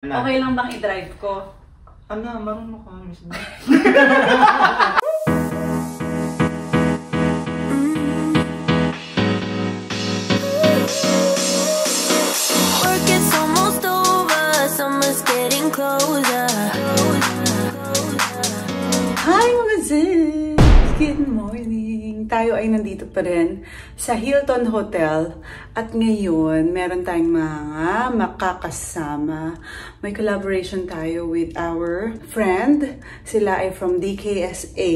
Okay lang bang i-drive ko? Ano, marunong ka mismo. Work is almost over, summer's getting closer. Hi mga sis! Good morning! Tayo ay nandito pa rin sa Hilton Hotel at ngayon meron tayong mga makakasama. May collaboration tayo with our friend. Sila ay from DKSA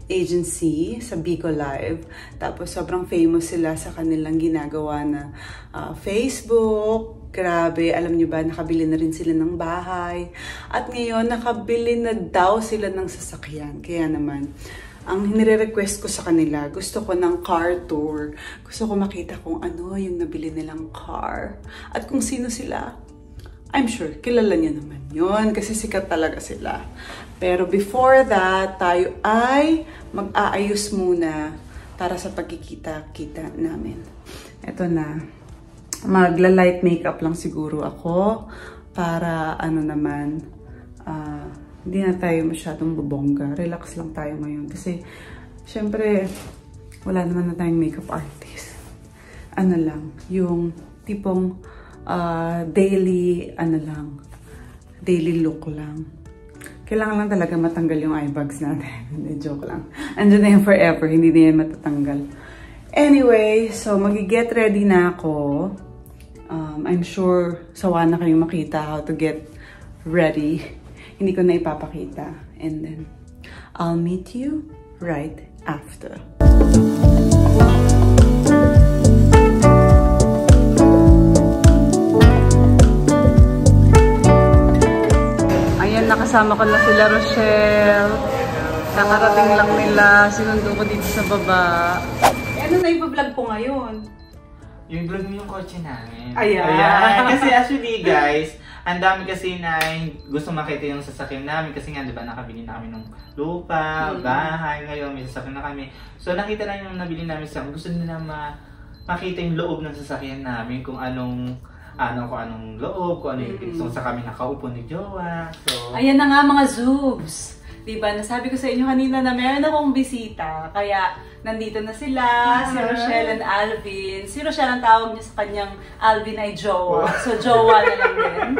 agency sa Bicol Live. Tapos sobrang famous sila sa kanilang ginagawa na Facebook. Grabe, alam nyo ba, nakabili na rin sila ng bahay. At ngayon, nakabili na daw sila ng sasakyan. Kaya naman, ang nire-request ko sa kanila, gusto ko ng car tour. Gusto ko makita kung ano yung nabili nilang car. At kung sino sila, I'm sure, kilala niyo naman yun. Kasi sikat talaga sila. Pero before that, tayo ay mag-aayos muna para sa pagkikita-kita namin. Ito na. Magla-light makeup lang siguro ako para ano naman, hindi na tayo masyadong bubongga. Relax lang tayo ngayon. Kasi, syempre, wala naman na tayong makeup artist. Ano lang, yung tipong daily, ano lang, daily look lang. Kailangan lang talaga matanggal yung eye bags natin. Hindi, joke lang. Andiyan na yan forever, hindi na yan matatanggal. Anyway, so mag-get ready na ako. I'm sure sawa na kayong makita how to get ready. Hindi ko na ipapakita. And then, I'll meet you right after. Ayan, nakasama ko na sila Rochelle. Nakarating lang nila. Sinundo ko dito sa baba. Ano na i-vlog ko ngayon? Yung vlog mo yung kotse namin. Ayan. Kasi actually guys, ang dami kasi na gusto makita yung sasakyan namin. Kasi nga diba nakabili na kami ng lupa, bahay, ngayon may sasakyan na kami. So nakita lang yung nabili namin sa gusto nila makita yung loob ng sasakyan namin. Kung anong loob, kung ano yung gusto sa kami nakaupo ni Jowa. So, ayan na nga mga Zoobs. Diba, nasabi ko sa inyo kanina na meron akong bisita. Kaya, nandito na sila, si Rochelle and Alvin. Si Rochelle ang tawag niya sa kanyang Alvin ay Jowa. So, Jowa na lang din.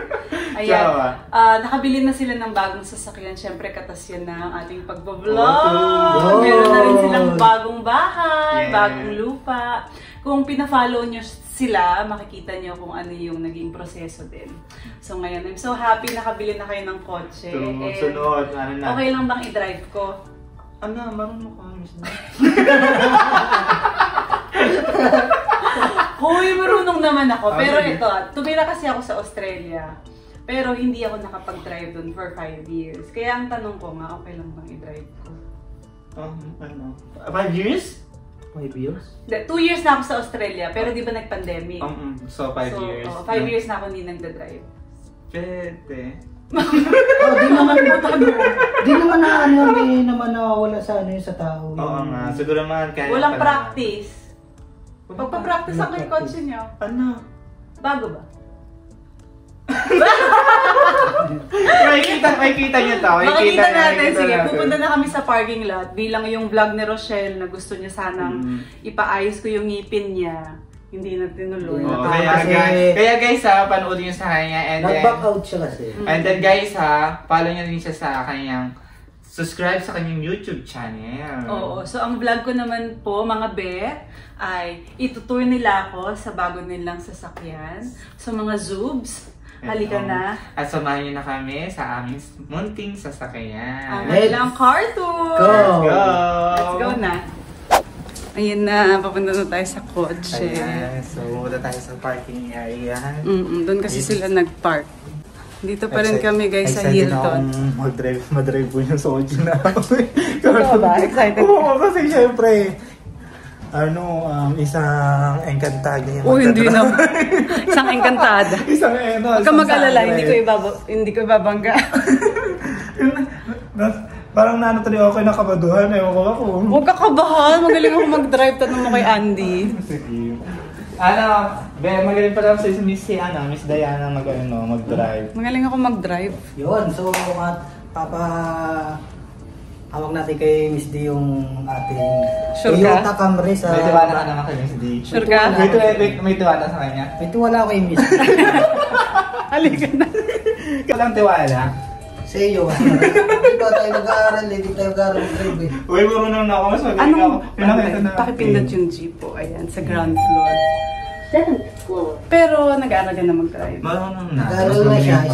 Ayan. Nakabili na sila ng bagong sasakyan. Siyempre, katas yan na ang ating pagbablog. Meron na rin silang bagong bahay, bagong lupa. Kung pina-follow nyo sila, makikita nyo kung ano yung naging proseso din. So ngayon, I'm so happy nakabili na kayo ng kotse. Sunod, ano na. Okay lang bang i-drive ko? Ano, marunong ka mismo. Hoy, marunong naman ako. Pero ito, tumira kasi ako sa Australia. Pero hindi ako nakapag-drive doon for 5 years. Kaya ang tanong ko nga, okay lang bang i-drive ko? 5 years? 5 years? 2 years na ako sa Australia, pero di ba nag-pandemic? So 5 years. 5 years na ako hindi nagda-drive. Pwede. Di naman na ano, hindi naman nawawala sa ano sa tao. Oo nga, siguro man kaya. Walang practice. Pagpa-practice ang kayo kotse niyo. Ano? Bago ba? Makikita niyo to. Makikita natin. Sige, pupunta na kami sa parking lot. Bilang yung vlog ni Rochelle na gusto niya sanang ipaayos ko yung ngipin niya. Hindi na tinuloy. Kaya guys ha, panoodin niyo sa kanya. Nag-back out siya kasi. And then guys ha, follow niyo rin siya sa kanyang subscribe sa kanyang YouTube channel. Oo. So ang vlog ko naman po mga be ay itutour nila ako sa bago nilang sasakyan. So mga Zoobs, halika na. At samahan niyo na kami sa aming munting sasakyan. Ang kanilang car tour! Go! Let's go na! Ayun na, papunta na tayo sa kotse. Ayan, so pupunta tayo sa parking area. Doon kasi sila nag-park. Dito pa rin kami guys sa Hilton. Mag-drive po yung Soji na. Ikaw ba? Excited? Oo, kasi syempre, isang engkantada yung hindi na. Isang engkantada. Isang Huwag ka mag-alala, hindi ko ibabangga. Parang tuloy ako kayo nakabaduhan. Ewan ko ako. Huwag ka kabahan. Magaling ako mag-drive. Tanong mo kay Andy. Sige. Magaling pa lang sa Miss Diana mag-drive. Magaling ako mag-drive. Yun, so hawak natin kay Miss D yung ating Sure Toyota ka? Camry sa... May tiwala ka naman kay Miss D. Sure ka? May tiwala sa kanya? May tiwala ko kay Miss D. Halika na. Walang tiwala. Sa iyo. Hindi ba tayo nag-aaral eh. Hindi tayo nag-aaral mag-drive eh. Uy, marunong na ako. Mas magaling ako. Pinakita na. Pakipindot yung jeep po. Ayan, sa ground floor. 7th floor. Pero nag-aaral ka na mag-drive. Marunong na. Nag-aaral na siya.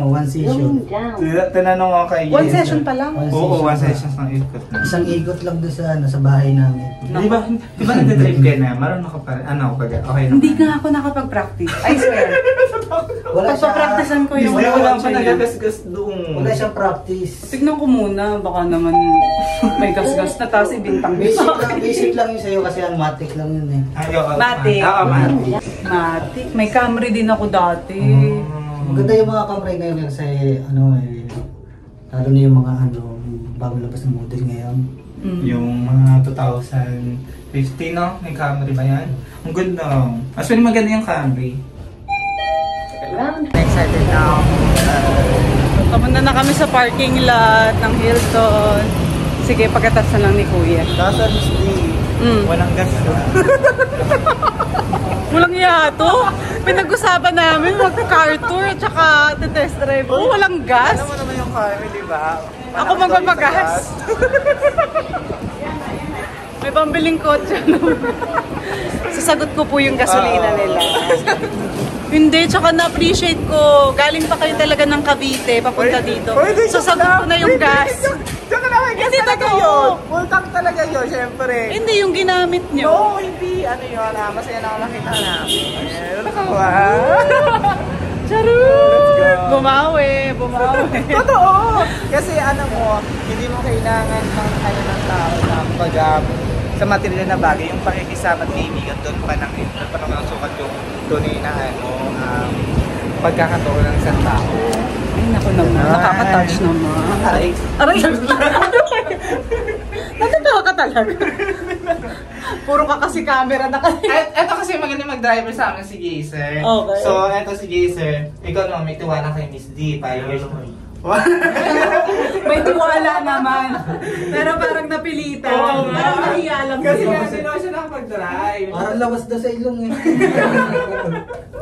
One session. Going down. Tinanong ako kay One session pa lang. Oo, one session ng ikot na. Isang ikot lang doon sa bahay namin. Di ba nag-drive ka na? Marunong ka pa rin. Okay naman. Hindi nga ako nakapag-practice. I swear. Wala siya. Pagpapracticean ko yung Wala pa kotse niya. nagagasgas doon. Wala siyang practice. Tignan ko muna. Baka naman may gas-gas na tapos ibintang Basic lang yun sa'yo kasi ang matic lang yun eh. Matic. Oo, Matic. Matic. May Camry din ako dati. Maganda yung mga Camry ngayon kasi lalo na yung mga bago labas ng model ngayon. Yung mga 2015, no? May Camry ba yan? Ang ganda. Actually, maganda yung Camry. Round. Excited now. Papunta na kami sa parking lot ng Hilton. Sige, pagkatas na lang ni Kuya. Nasa Miss D. Walang gas. Walang yato. Pinag-usapan namin mag-car tour at saka test drive. Oh, walang gas. Alam mo naman yung Camry, di ba? Ako magpapagas. May pambiling kotse. Sasagot ko po yung gasolina nila. Hindi, tsaka na-appreciate ko. Galing pa kayo talaga ng Cavite, papunta dito. Sasagot ko na yung gas. Diyan ka naman, Hindi totoo. Full tank talaga yun, syempre. Hindi, yung ginamit nyo. No, hindi. Ano yun, masaya na ako nakita namin. Wala ka ba? Charot! Bumawi. Totoo! Kasi hindi mo kailangan ng tao na sa material na bagay, yung pakikisama at kaibigan, doon pa nang sukat yung tunay na pagkakataon ng isang tao. Ay, naku naman. Nakaka-touch naman. Aray! Natatawa ka talaga. Puro ka kasi camera na kasi. Eto kasi magaling mag-driver sa amin si Jason. Okay. So, eto si Jason. Ikaw naman, may tiwala kay Miss D. 5 years na. May tiwala naman. Pero parang napilitan. Oo, Parang nahiya lang Kasi siya. hindi naman siya nakapag-drive. Parang lawas daw sa ilong eh.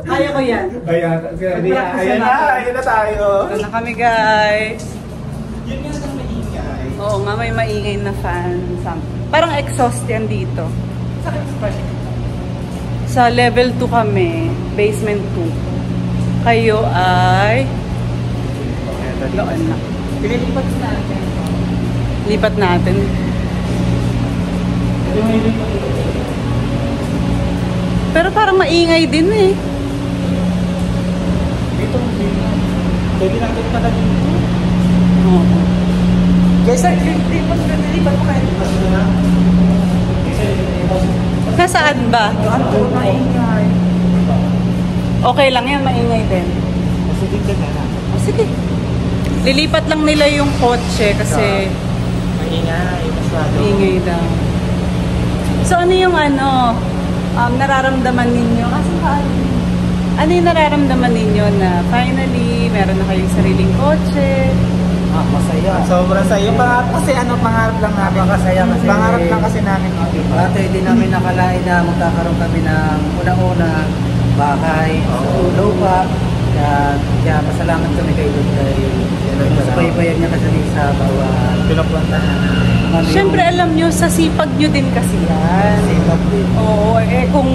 Kaya ko yan. Ayan na tayo. Ito na kami, guys. Yun nga ang maingay. Oo nga, may maingay na fan. Parang exhaust yan dito. Sa level 2 kami. Basement 2. Kayo ay... Doon na. Pinilipat natin. Lipat natin. Pero parang maingay din eh. Dito, pwede natin pala dito. Oo. Guys, nilipat mo kayo. Nasaan ba? Maingay. Okay lang yan, maingay din. Kasi dito na lang. Oh, sige. Lilipat lang nila yung kotse kasi Maingay, masyado. maingay daw. So ano yung nararamdaman ninyo? Ano yung nararamdaman ninyo na finally meron na kayong sariling kotse? Masaya. Sobrang sayo. Pangarap lang namin. Napakasaya kasi. Pangarap lang kasi namin. Dati hindi namin nakalain na magkakaroon kami ng una-una bahay, lupa. Kaya pasalamat kami kay Lord dahil subaybayan niya kasi sa bawat Pinupuntahan. Siyempre alam nyo, sa sipag nyo din kasi yan. sipag din. Oo, kung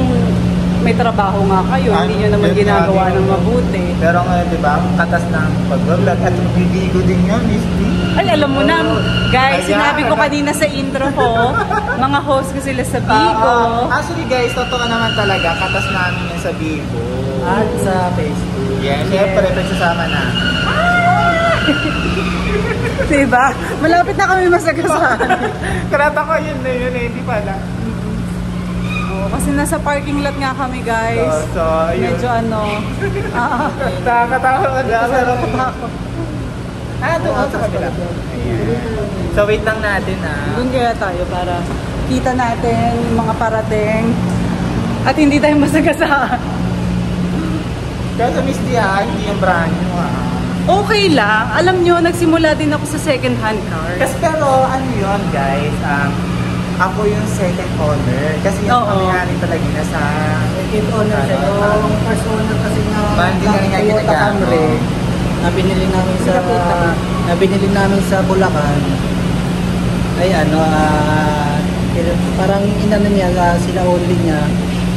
may trabaho nga kayo, hindi nyo naman ginagawa ng mabuti. Pero ngayon, di ba, katas ng pag-vlog at magbibigo din yun, Miss D. Ay, alam mo na, guys, Ayan. sinabi ko kanina sa intro ko, mga host ko sila sa Bigo. Actually guys, totoo naman talaga, katas namin yun sa Bigo. At sa Facebook. Yeah, syempre, pagsasama na. Diba? Malapit na kami masagasaan. Karata ko yun na yun, hindi pala. Oo, kasi nasa parking lot nga kami, guys. So, ayun. Medyo Nakakatawa ka na. Nakakatakot. Doon sa kabila. Ayan. So, wait lang natin Doon kaya tayo para kita natin yung mga parating. At hindi tayo masagasaan. Kaso Miss D hindi yung brand new Okay lang. Alam nyo, nagsimula din ako sa second hand car. Kasi pero ano yun guys, ako yung second owner. Kasi yung kami talaga na sa Second owner siya. Yung first owner kasi na Bandi na nga Toyota ginagamit. Camry na binili namin sa Bulacan. Ay ano, parang inano niya, sila only niya.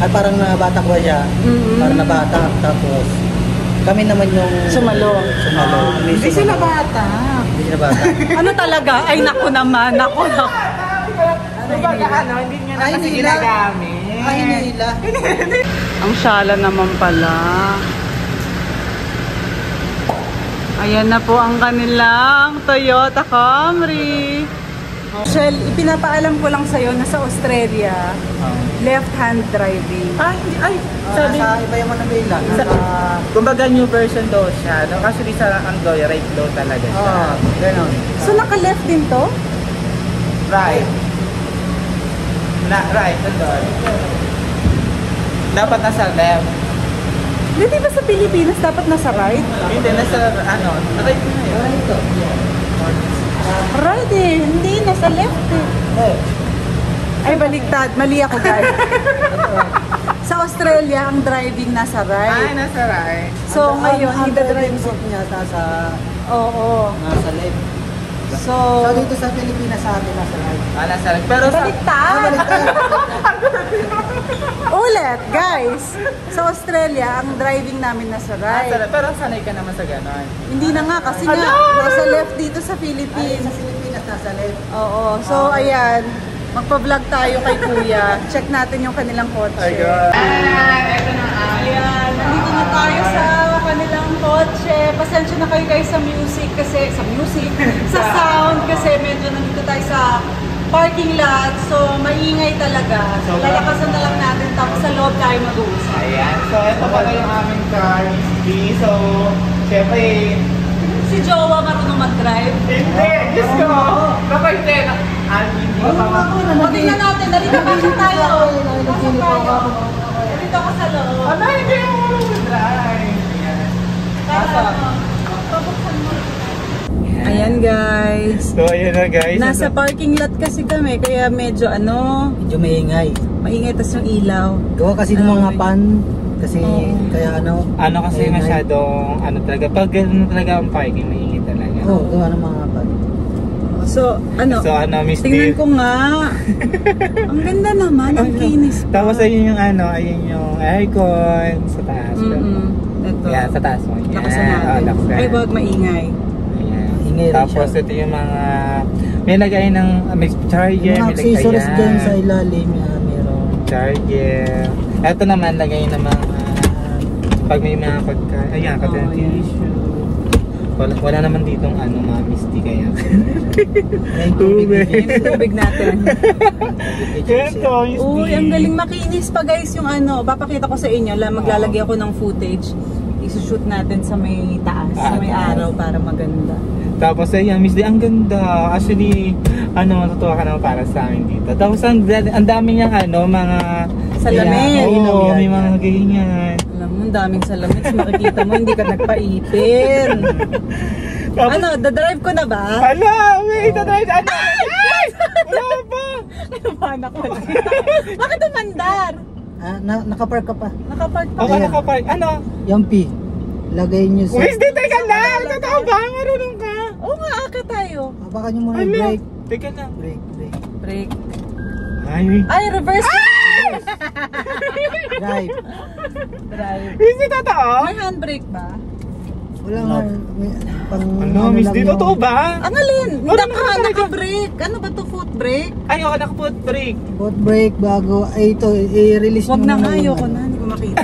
Ay parang nabatak ba siya? Parang nabatak. Tapos kami naman yung Sumalo. Hindi sila bata. Hindi sila bata. Ano talaga? Ay, naku naman. Naku. Kumbaga hindi nyo na Ay, kasi nila. ginagamit. Ay, nila. Ang syala naman pala. Ayan na po ang kanilang Toyota Camry. Shell, ipinapaalam ko lang sa'yo na sa Australia, left-hand driving. Sabi, Sa iba yung Manabela. kumbaga new version daw siya. No? Actually sa Android, right daw talaga siya. Ganon. So, naka-left din to? Right. Right, Android. Dapat nasa left. Hindi ba sa Pilipinas dapat nasa right? Hindi, nasa right na yun. Right eh. Hindi, nasa left eh. Ay, baliktad. Mali ako, guys. Sa Australia, ang driving nasa right. Nasa right. So, ngayon, ang ida-drive ko. niya sa Oo. nasa left. So, So dito sa Pilipinas sa atin nasa right. Nasa right. Pero sa... baliktad. Ulit, guys. Sa Australia, ang driving namin nasa right. Pero sanay ka naman sa ganon. Hindi na nga, kasi nga, nasa left dito sa Ay, Philippines. sa Pilipinas nasa left. Oo. So, ayan. Magpa-vlog tayo kay Kuya. Check natin yung kanilang kotse. Ito na Ayan, nandito na tayo sa kanilang kotse. Pasensya na kayo guys sa music kasi, sa sound kasi medyo nandito tayo sa parking lot. So, maingay talaga. So, lalakasan na lang natin tapos sa loob tayo mag-uusap. Ayan. So, ito pala yung aming car. So, syempre, Si Jowa marunong mag-drive. hindi. Diyos ko. Kapag hindi ko pa O, tingnan natin. Dali na pasok tayo. Pasok tayo. Dito ka sa loob. hindi mo mag-drive. Ayan. Para ano, pabuksan mo. Ayan guys. So, ayan na guys. Nasa parking lot kasi kami, kaya medyo Medyo maingay. maingay tas yung ilaw. Gawa kasi ng mga pan. Kasi kaya kasi maingay. masyadong, talaga, pag gano'n talaga ang parking, maingit talaga. Oo, gawa ng mga pan. So, Miss tingnan Steve. ko nga. Ang ganda naman, ang kinis pa. Tapos ayun yung ayun yung aircon sa taas. Ito. Yan, sa taas mo. Yan. Lakasan natin. Lakasan. Ay, wag maingay. Ayan. Ingay rin Tapos siya. ito yung mga, may lagay ng, may charger, Yung mga may accessories lagayan. dyan sa ilalim meron. Charger. Ito naman, lagay ng mga, pag may mga ayan, katulad ng yan. tissue. Wala naman ditong mga misty kaya. May tubig. Yung tubig natin. Ganito, misty. Uy, ang galing makinis pa guys yung papakita ko sa inyo. Maglalagay ako ng footage. Isushoot natin sa may taas, sa may araw para maganda. Tapos ayan, Miss D, ang ganda. Actually, matutuwa ka naman para sa amin dito. Tapos ang dami niyang mga Salamin. Oo, may mga ganyan. Alam mo, ang daming salamin. Makikita mo, hindi ka nagpaipin. Tapos, Dadrive ko na ba? hala, wait, tatry Ay! Wala pa! Naman ako. Bakit umandar? Nakapark ka pa. Nakapark pa. Ako nakapark. Yung P. Lagay nyo sa... Miss D, teka lang! Totoo ba? Marunong ka? Oo nga, aka tayo. Habakan nyo muna yung Hala, brake. teka lang. Brake. Break. Ay, wait. Ay, reverse. Drive. Drive. Miss D, totoo? May handbrake ba? Wala nga. Pang... Miss lang D, yung- totoo ba? Ang alin? Wala naman talaga. Naka-brake. Ano ba to, foot brake? Ay, ako naka-foot brake. Foot brake bago. Ay, ito. I-release Huwag nyo na muna nga, yung- ayoko na. Hindi ko makita.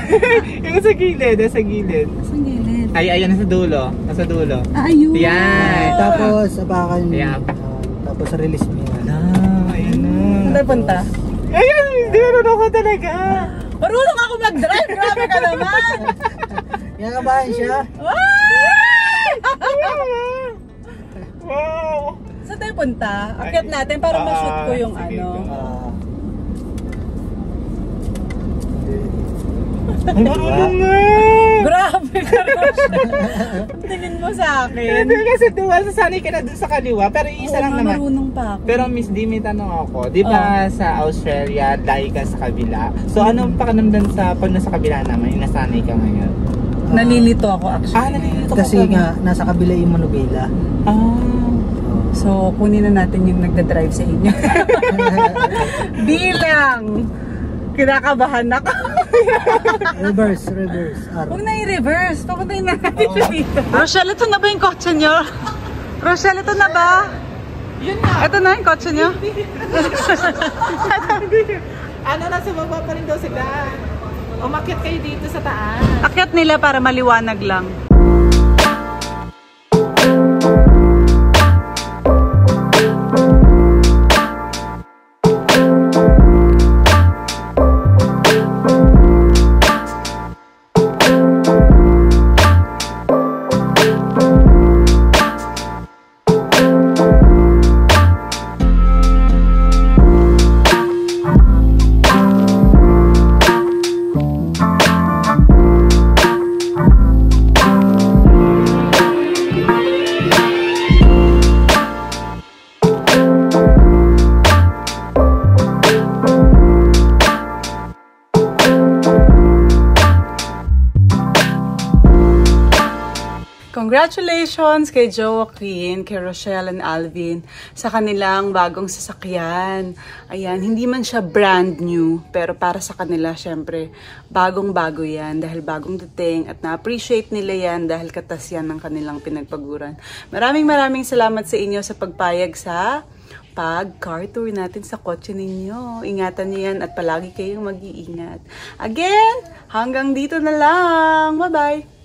Yung sa gilid, nasa gilid. Saan gilid? Ay, ayan, nasa dulo. Nasa dulo. Ayun. Yan. Tapos, habakan nyo. Yeah. Tapos, release mo yan. Ayan na. Saan tayo punta? Ayan, hindi marunong ko talaga. Marunong ako mag-drive. Grabe ka naman. Yakabahan siya. Wow. Saan tayo punta? Akyat natin para ma-shoot ko yung sige. Marunong na! Grabe ka, tingin mo sa akin. Hindi kasi duwa, sasanay ka na dun sa kaliwa, pero isa lang naman. Marunong pa ako. Pero Miss D, may tanong ako. Di ba sa Australia, lahi ka sa kabila? So ano ang pakiramdam sa pag nasa kabila naman, yung nasanay ka ngayon? Nalilito ako actually. Nalilito ka Kasi pa. nga, nasa kabila yung Manubela. So, kunin na natin yung nagda-drive sa inyo. Bilang! Kinakabahan ako. Reverse. Huwag na i-reverse. Papuntayin na natin dito. Rochelle, ito na ba yung kotse nyo? Rochelle, ito na ba? Yun na! Ito na yung kotse nyo? Nasa baba pa rin daw sila. Umakyat kayo dito sa taas. Akyat nila para maliwanag lang. Congratulations kay Joaquin, kay Rochelle and Alvin sa kanilang bagong sasakyan. Ayan, hindi man siya brand new, pero para sa kanila, syempre, bagong-bago yan dahil bagong dating at na-appreciate nila yan dahil katas yan ng kanilang pinagpaguran. Maraming salamat sa inyo sa pagpayag sa pag-car tour natin sa kotse ninyo. Ingatan niyo yan at palagi kayong mag-iingat. Again, hanggang dito na lang. Bye-bye!